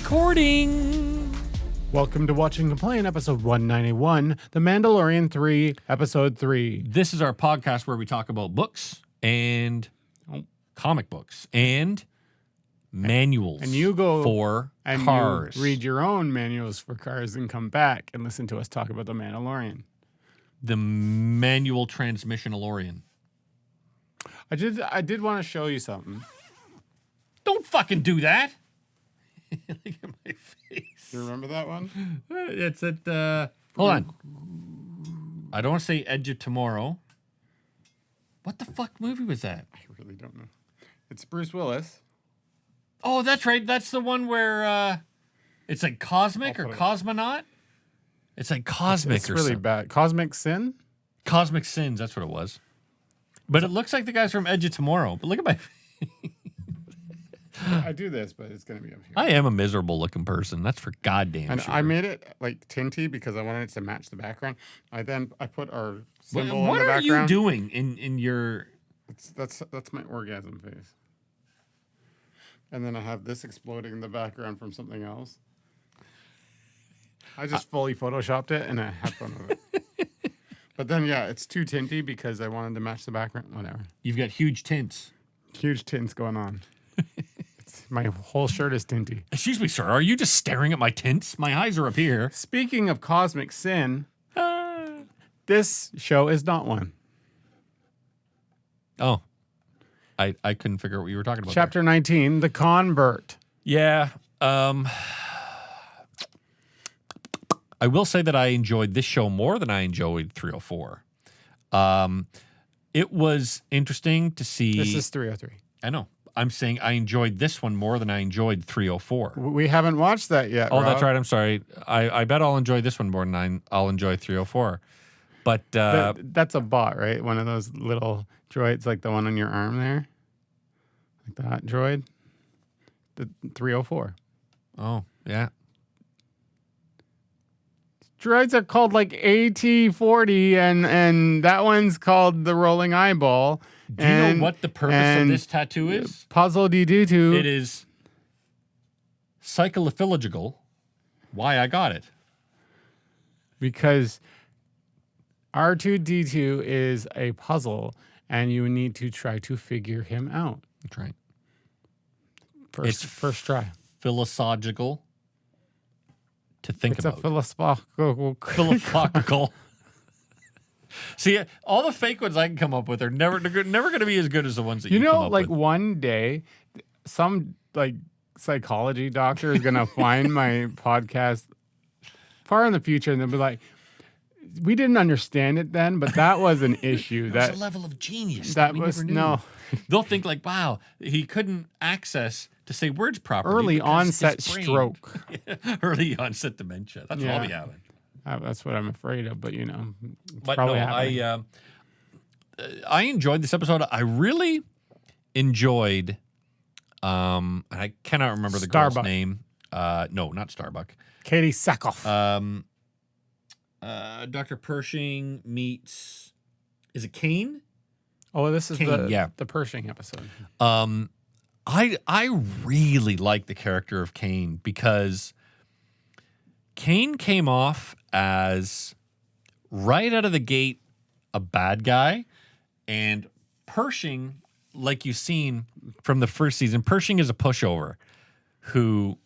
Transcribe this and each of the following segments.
Recording. Welcome to Watching Complain, episode 191, The Mandalorian 3, episode 3. This is our podcast where we talk about books and comic books and manuals And you go for and cars. you read your own manuals for cars and come back and listen to us talk about The Mandalorian. The manual transmission DeLorean. I did want to show you something. Don't fucking do that. Look at my face. Do you remember that one? It's at, hold on. I don't want to say Edge of Tomorrow. What the fuck movie was that? I really don't know. It's Bruce Willis. Oh, that's right. That's the one where it's like Cosmic or Cosmonaut. It's like Cosmic It's or really something. bad. Cosmic Sin? Cosmic Sins, that's what it was. But it looks like the guys from Edge of Tomorrow. But look at my face. I do this, but it's going to be up here. I am a miserable looking person. That's for goddamn And sure. I made it like tinty because I wanted it to match the background. I put our symbol What in the are you background. doing in your... That's my orgasm face. And then I have this exploding in the background from something else. I just fully photoshopped it and I had fun with it. But then, yeah, it's too tinty because I wanted to match the background. Whatever. You've got huge tints. Huge tints going on. My whole shirt is tinty. Excuse me, sir. Are you just staring at my tints? My eyes are up here. Speaking of Cosmic Sin, this show is not one. Oh. I couldn't figure out what you were talking about. Chapter 19, The Convert. Yeah. I will say that I enjoyed this show more than I enjoyed 304. It was interesting to see. This is 303. I know. I'm saying I enjoyed this one more than I enjoyed 304. We haven't watched that yet. Oh, Rob. that's right. I'm sorry. I bet I'll enjoy this one more than I'll enjoy 304. But That's a bot, right? One of those little droids, like the one on your arm there. Like that droid. The 304. oh, yeah. Droids are called like AT-40, and that one's called the Rolling Eyeball. Do you know what the purpose of this tattoo is? Puzzle D-Doo-Doo. It is psychophiligical. Why I got it. Because R2-D2 is a puzzle, and you need to try to figure him out. That's right. First try. Philosophical to think It's about. a philosophical. Philosophical. See, all the fake ones I can come up with are never going to be as good as the ones that you come up like with. one day, some like psychology doctor is gonna find my podcast far in the future, and they'll be like, "We didn't understand it then, but that was an issue. That's that a level of genius that we was never knew. no They'll think like, wow, he couldn't access to say words properly. early because onset his brain- stroke." early onset dementia. That's what I'll be Yeah. having. That's what I'm afraid of, but it's But probably no, happening. I enjoyed this episode. I really enjoyed. And I cannot remember the girl's Starbuck. name. No, not Starbuck. Katie Sackhoff. Dr. Pershing meets. Is it Kane? This is Kane, the Pershing episode. I really like the character of Kane because Kane came off as right out of the gate a bad guy, and Pershing, like you've seen from the first season, Pershing is a pushover who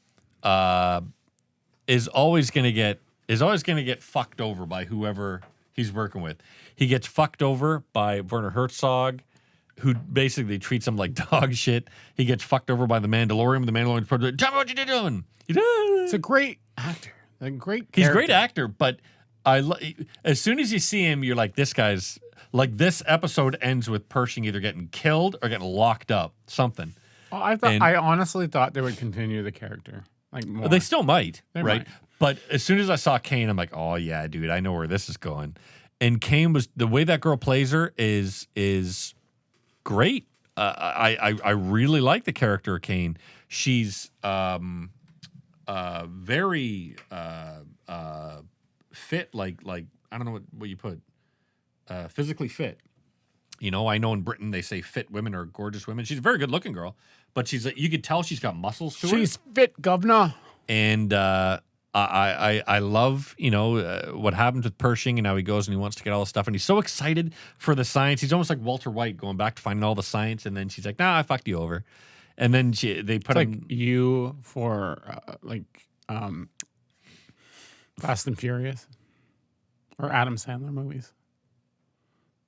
is always going to get fucked over by whoever he's working with. He gets fucked over by Werner Herzog, who basically treats him like dog shit. He gets fucked over by the Mandalorian. The Mandalorian's probably, tell me what you're doing. It's a great actor. A great He's a character. great actor, but as soon as you see him, you're like, this guy's like. This episode ends with Pershing either getting killed or getting locked up. Something. I honestly thought they would continue the character. Like more. They still might, They right? might. But as soon as I saw Kane, I'm like, oh yeah, dude, I know where this is going. And Kane was the way that girl plays her is great. I really like the character of Kane. She's very fit, like I don't know what you put, physically fit. You know, I know in Britain they say fit women are gorgeous women. She's a very good looking girl, but she's you could tell she's got muscles to her. She's fit, governor. And I love, what happens with Pershing and how he goes and he wants to get all this stuff. And he's so excited for the science. He's almost like Walter White going back to finding all the science. And then she's like, nah, I fucked you over. And then they put It's him. like you for Fast and Furious or Adam Sandler movies.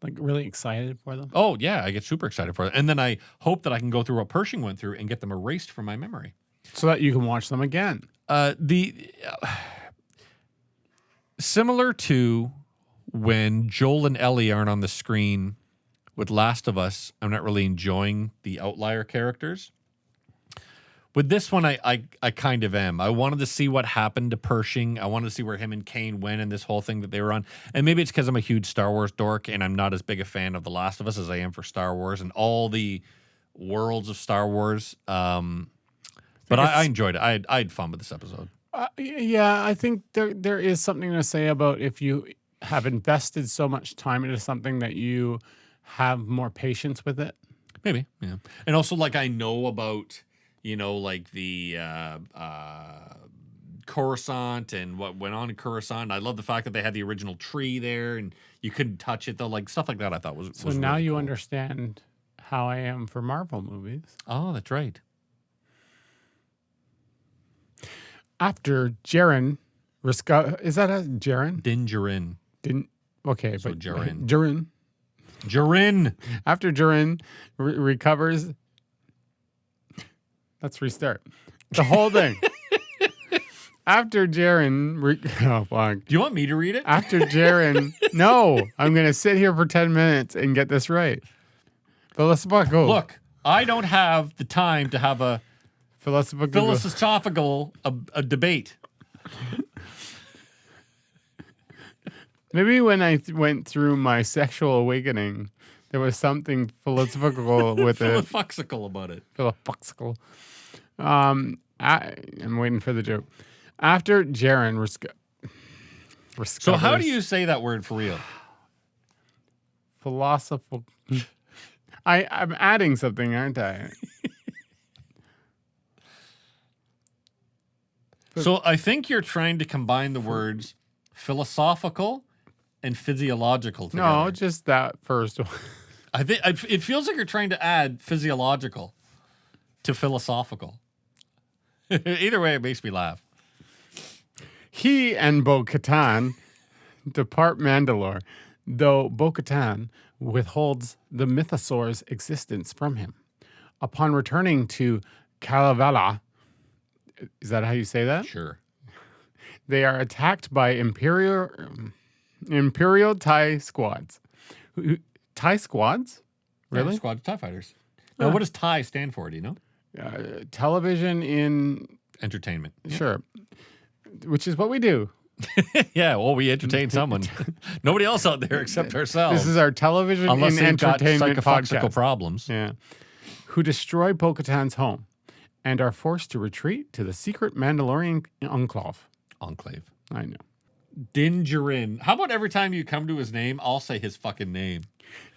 Like really excited for them. Oh, yeah, I get super excited for it. And then I hope that I can go through what Pershing went through and get them erased from my memory. So that you can watch them again. Similar to when Joel and Ellie aren't on the screen with Last of Us, I'm not really enjoying the outlier characters. With this one, I kind of am. I wanted to see what happened to Pershing. I wanted to see where him and Kane went and this whole thing that they were on. And maybe it's because I'm a huge Star Wars dork and I'm not as big a fan of The Last of Us as I am for Star Wars and all the worlds of Star Wars. But I enjoyed it. I had fun with this episode. Yeah, I think there is something to say about if you have invested so much time into something that you have more patience with it. Maybe, yeah. And also, like, I know about, like the Coruscant and what went on in Coruscant. I love the fact that they had the original tree there and you couldn't touch it, though. Like, stuff like that I thought was So was now really you cool. understand how I am for Marvel movies. Oh, that's right. After Jaren, is that a Jaren? Din Djarin. Okay, So but Jaren. Jaren. After Jaren recovers, let's restart the whole thing. After Jaren, oh fuck. Do you want me to read it? After Jaren, no, I'm gonna sit here for 10 minutes and get this right. Philosophical. Look, I don't have the time to have a philosophical debate. Maybe when I went through my sexual awakening, there was something philosophical with it. Philosophical about it. Philosophical. I'm waiting for the joke. After Jaren, So how do you say that word for real? Philosophical. I'm adding something, aren't I? So I think you're trying to combine the words philosophical and physiological together. No, just that first one. I think it feels like you're trying to add physiological to philosophical. Either way, it makes me laugh. He and Bo-Katan depart Mandalore, though Bo-Katan withholds the mythosaur's existence from him. Upon returning to Kalevala, is that how you say that? Sure. They are attacked by Imperial TIE squads. TIE squads? Really? Yeah, squad TIE fighters. Now, what does TIE stand for? Do you know? Television in... Entertainment. Sure. Which is what we do. Yeah, well, we entertain someone. Nobody else out there except ourselves. This is our television Unless in they've got entertainment psychophysical podcast. problems. Yeah. Who destroy Bo-Katan's home and are forced to retreat to the secret Mandalorian Enclave. Enclave. I know. Din Djarin. How about every time you come to his name, I'll say his fucking name.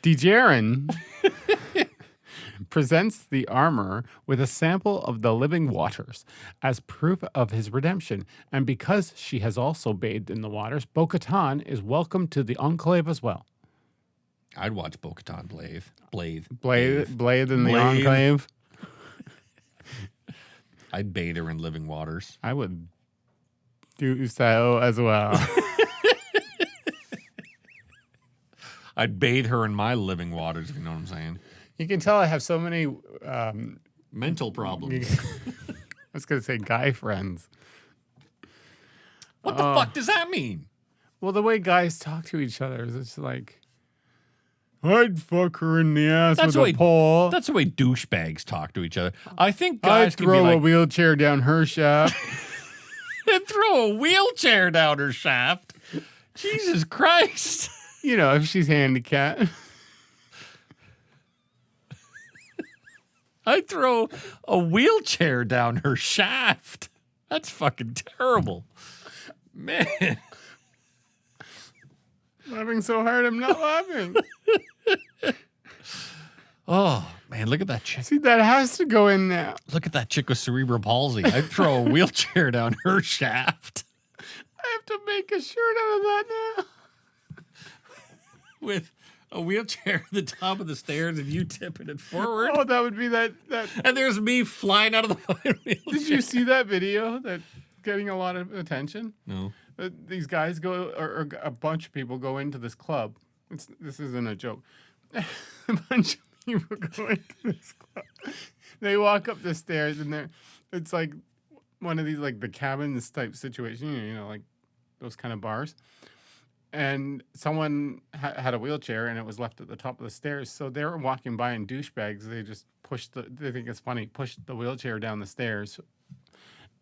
Djarin presents the armor with a sample of the living waters as proof of his redemption. And because she has also bathed in the waters, Bo-Katan is welcome to the Enclave as well. I'd watch Bo-Katan bathe in the Enclave. I'd bathe her in living waters. I would do so as well. I'd bathe her in my living waters, if you know what I'm saying. You can tell I have so many Mental problems. I was going to say guy friends. What the fuck does that mean? Well, the way guys talk to each other is it's like, I'd fuck her in the ass with a pole. That's the way douchebags talk to each other. I think I'd guys can be throw a like, wheelchair down her shaft. and throw a wheelchair down her shaft. Jesus Christ. You know, if she's handicapped. I'd throw a wheelchair down her shaft. That's fucking terrible. Man. Laughing so hard, I'm not laughing. Oh, Man, look at that chick. See, that has to go in now. Look at that chick with cerebral palsy. I'd throw a wheelchair down her shaft. I have to make a shirt out of that now. With a wheelchair at the top of the stairs and you tipping it forward. Oh, that would be that. And there's me flying out of the fucking wheelchair. Did you see that video that's getting a lot of attention? No. These guys go, or a bunch of people go into this club. This isn't a joke. A bunch of people go into this club. They walk up the stairs and it's like one of these like the cabins type situation, you know, like those kind of bars. And someone had a wheelchair and it was left at the top of the stairs. So they were walking by in douchebags. They just they think it's funny, pushed the wheelchair down the stairs.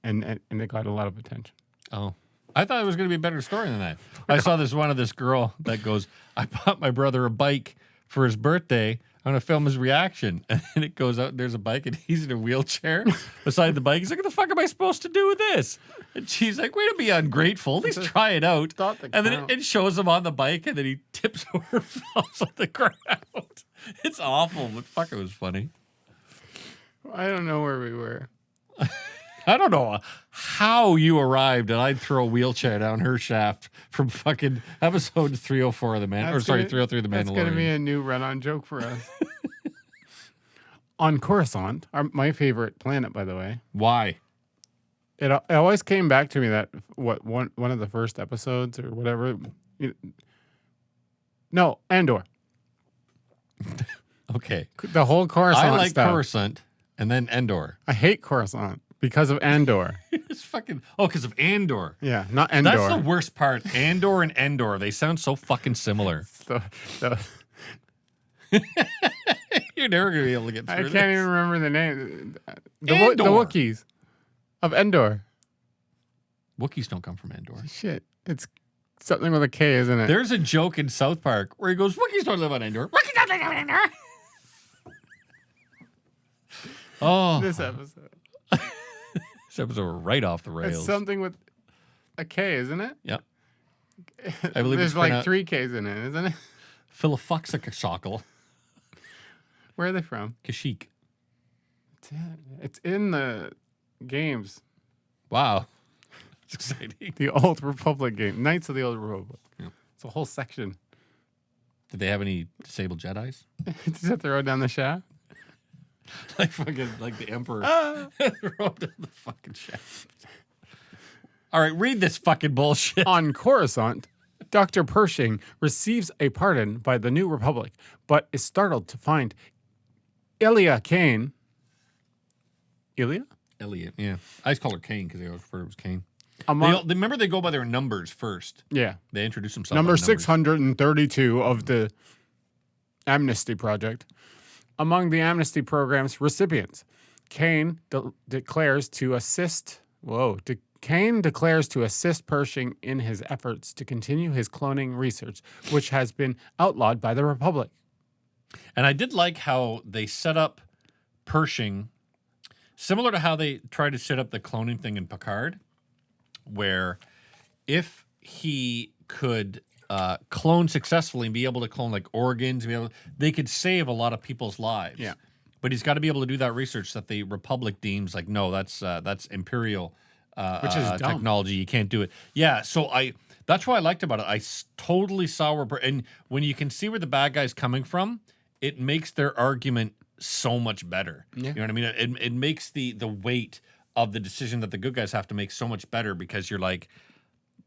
And they got a lot of attention. Oh. I thought it was going to be a better story than that. I saw this girl that goes, I bought my brother a bike for his birthday. I'm going to film his reaction. And then it goes out, and there's a bike, and he's in a wheelchair beside the bike. He's like, what the fuck am I supposed to do with this? And she's like, way to be ungrateful. At least try it out. And then it shows him on the bike, and then he tips over and falls on the ground. It's awful, but fuck, it was funny. I don't know where we were. I don't know how you arrived, and I'd throw a wheelchair down her shaft from fucking episode 304 of the 303 of the Mandalorian. That's going to be a new run-on joke for us. On Coruscant, my favorite planet, by the way. Why? It always came back to me that one of the first episodes or whatever. No, Andor. Okay. The whole Coruscant I like stuff. Coruscant and then Endor. I hate Coruscant because of Andor. It's fucking because of Andor. Yeah, not Endor. That's the worst part. Andor and Endor, they sound so fucking similar. You're never gonna be able to get through I this. can't even remember the name. The Andor. Wookiees of Endor. Wookiees don't come from Endor. Shit, it's something with a K, isn't it? There's a joke in South Park where he goes, Wookiees don't live on Endor. Wookiees don't live on Endor. Oh, This episode. this episode were right off the rails. It's something with a K, isn't it? Yep. I believe There's it's like 3 Ks in it, isn't it? Philofoxicashockle. Where are they from? Kashyyyk. It's in the games. Wow. It's exciting. The Old Republic game. Knights of the Old Republic. Yeah. It's a whole section. Did they have any disabled Jedis? Just have to throw down the shaft. Like fucking like the Emperor. Throw down the fucking shaft. All right, read this fucking bullshit. On Coruscant, Dr. Pershing receives a pardon by the New Republic, but is startled to find Kane. Ilya? Elliot, yeah. I just call her Kane because they always refer to her as Kane. Among, They remember they go by their numbers first. yeah. They introduce themselves. Number by numbers. 632 of the Amnesty Project. Among the Amnesty Program's recipients, Kane declares to assist. Kane declares to assist Pershing in his efforts to continue his cloning research, which has been outlawed by the Republic. And I did like how they set up Pershing, similar to how they tried to set up the cloning thing in Picard, where if he could clone successfully and be able to clone like organs, they could save a lot of people's lives. Yeah. But he's got to be able to do that research that the Republic deems like, no, that's Imperial Which is dumb. technology. You can't do it. Yeah, so that's what I liked about it. I totally saw and when you can see where the bad guy's coming from, it makes their argument so much better. Yeah. You know what I mean? It makes the weight of the decision that the good guys have to make so much better because you're like,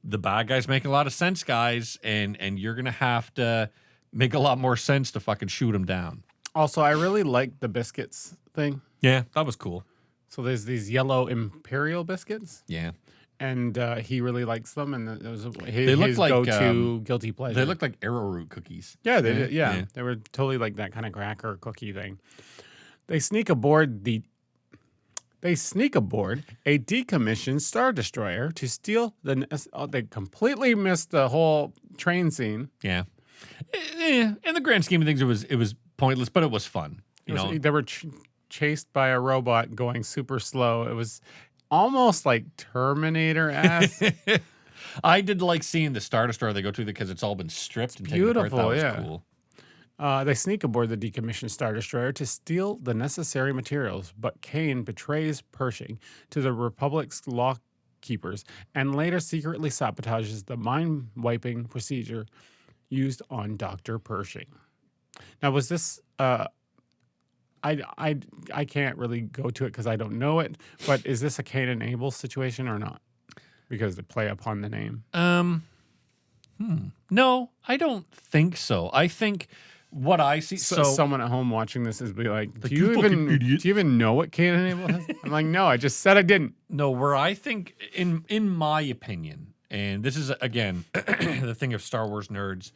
the bad guys make a lot of sense, guys, and you're going to have to make a lot more sense to fucking shoot them down. Also, I really like the biscuits thing. Yeah, that was cool. So there's these yellow Imperial biscuits, Yeah. and he really likes them, and it was They look his like, go-to guilty pleasure. They look like arrowroot cookies. Yeah, they did. Yeah. Yeah, they were totally like that kind of cracker cookie thing. They sneak aboard a decommissioned Star Destroyer to steal they completely missed the whole train scene. Yeah. In the grand scheme of things, it was pointless, but it was fun. They were chased by a robot going super slow. It was almost like Terminator-esque. I did like seeing the Star Destroyer they go to because it's all been stripped and taken apart. beautiful, That was yeah. cool. They sneak aboard the decommissioned Star Destroyer to steal the necessary materials, but Kane betrays Pershing to the Republic's lawkeepers and later secretly sabotages the mind-wiping procedure used on Dr. Pershing. Now, was this... I can't really go to it because I don't know it, but is this a Kane and Abel situation or not? Because they play upon the name. No, I don't think so. I think what I see. So someone at home watching this is be like, do you you fucking idiot." even know what Kane and Abel is? I'm like, no, I just said I didn't. no, where I think, in my opinion, and this is again the thing of Star Wars nerds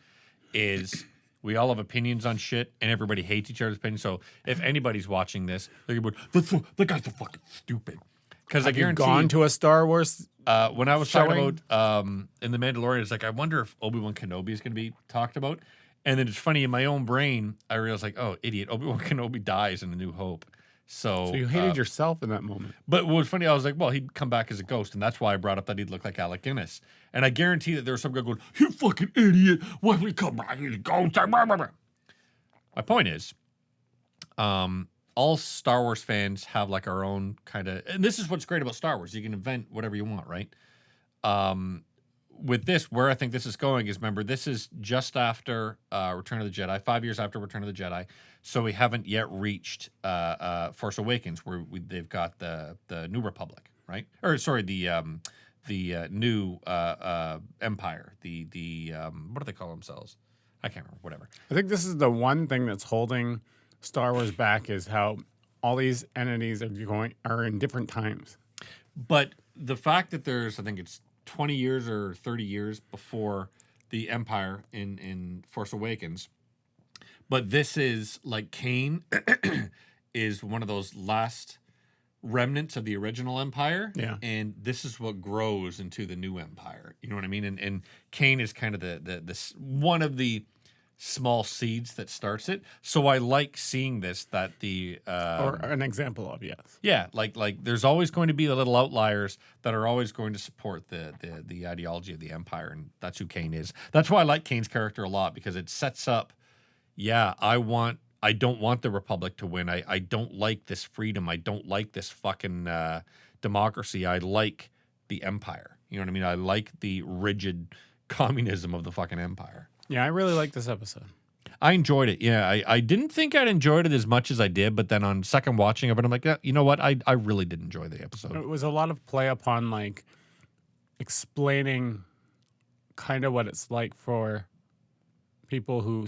is. We all have opinions on shit, and everybody hates each other's opinions. So if anybody's watching this, they're going to be, the guy's so fucking stupid. Because I guarantee gone to a Star Wars when I was talking showing? about in The Mandalorian, it's like, I wonder if Obi-Wan Kenobi is going to be talked about. And then it's funny, in my own brain, I realized, like, oh, idiot, Obi-Wan Kenobi dies in A New Hope. So you hated yourself in that moment. But what was funny, I was like, well, he'd come back as a ghost, and that's why I brought up that he'd look like Alec Guinness. And I guarantee that there was some guy going, you fucking idiot, why would he come back as a ghost? My point is, all Star Wars fans have like our own kind of, and this is what's great about Star Wars. You can invent whatever you want, right? With this, where I think this is going is, remember, this is just after Return of the Jedi, 5 years after Return of the Jedi. So we haven't yet reached Force Awakens, where they've got the New Republic, right? Or sorry, the new Empire. The what do they call themselves? I can't remember. Whatever. I think this is the one thing that's holding Star Wars back is how all these entities are in different times. But the fact that there's, I think it's 20 years or 30 years before the Empire in Force Awakens. But this is like Kane is one of those last remnants of the original Empire. Yeah. And this is what grows into the new Empire. You know what I mean? And Kane is kind of the one of the small seeds that starts it. So I like seeing this, that the or an example of, yes. Yeah, like there's always going to be the little outliers that are always going to support the ideology of the Empire, and that's who Kane is. That's why I like Kane's character a lot, because it sets up, yeah, I don't want the Republic to win. I don't like this freedom. I don't like this fucking democracy. I like the Empire. You know what I mean? I like the rigid communism of the fucking Empire. Yeah, I really like this episode. I enjoyed it. Yeah, I didn't think I'd enjoyed it as much as I did, but then on second watching of it, I'm like, yeah, you know what? I really did enjoy the episode. It was a lot of play upon like explaining kind of what it's like for people who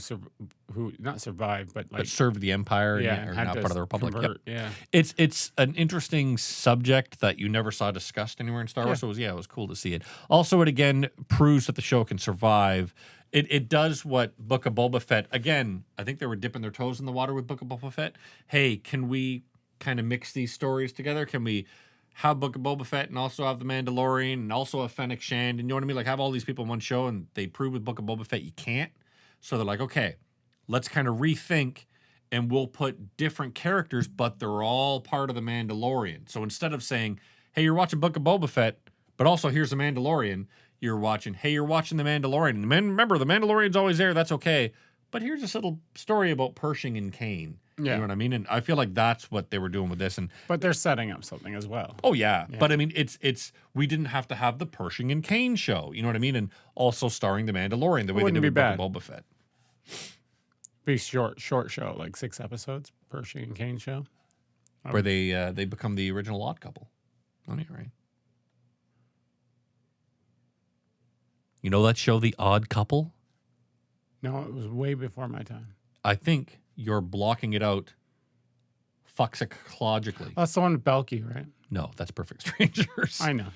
not survive, but like served the Empire and are had now to part of the Republic. convert, Yep. Yeah, It's an interesting subject that you never saw discussed anywhere in Star Wars. So it was cool to see it. Also, it again proves that the show can survive. It does what Book of Boba Fett, again, I think they were dipping their toes in the water with Book of Boba Fett. Hey, can we kind of mix these stories together? Can we have Book of Boba Fett and also have The Mandalorian and also have Fennec Shand? And you know what I mean? Like, have all these people in one show, and they prove with Book of Boba Fett you can't. So they're like, okay, let's kind of rethink, and we'll put different characters, but they're all part of The Mandalorian. So instead of saying, hey, you're watching Book of Boba Fett, but also here's The Mandalorian, you're watching The Mandalorian. And remember, The Mandalorian's always there. That's okay. But here's this little story about Pershing and Kane. Yeah. You know what I mean? And I feel like that's what they were doing with this. but they're setting up something as well. Oh, yeah. But I mean, it's we didn't have to have the Pershing and Kane show. You know what I mean? And also starring The Mandalorian the way they did with Book of Boba Fett. Be short show, like 6 episodes, Pershing and Kane show. Where they become the original odd couple. Oh, yeah, right. You know that show, The Odd Couple? No, it was way before my time. I think you're blocking it out fuxichologically. That's the one with Belky, right? No, that's Perfect Strangers. I know.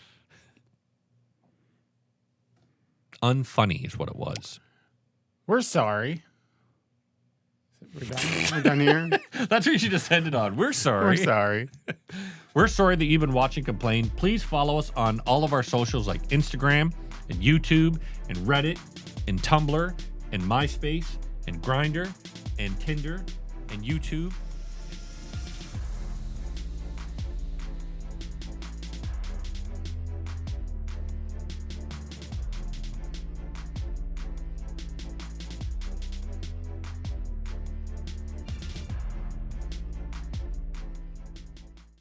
Unfunny is what it was. We're sorry. We're done here? That's what you should just ended on. We're sorry. We're sorry. We're sorry that you've been watching Complain. Please follow us on all of our socials like Instagram and YouTube and Reddit and Tumblr and MySpace and Grindr and Tinder and YouTube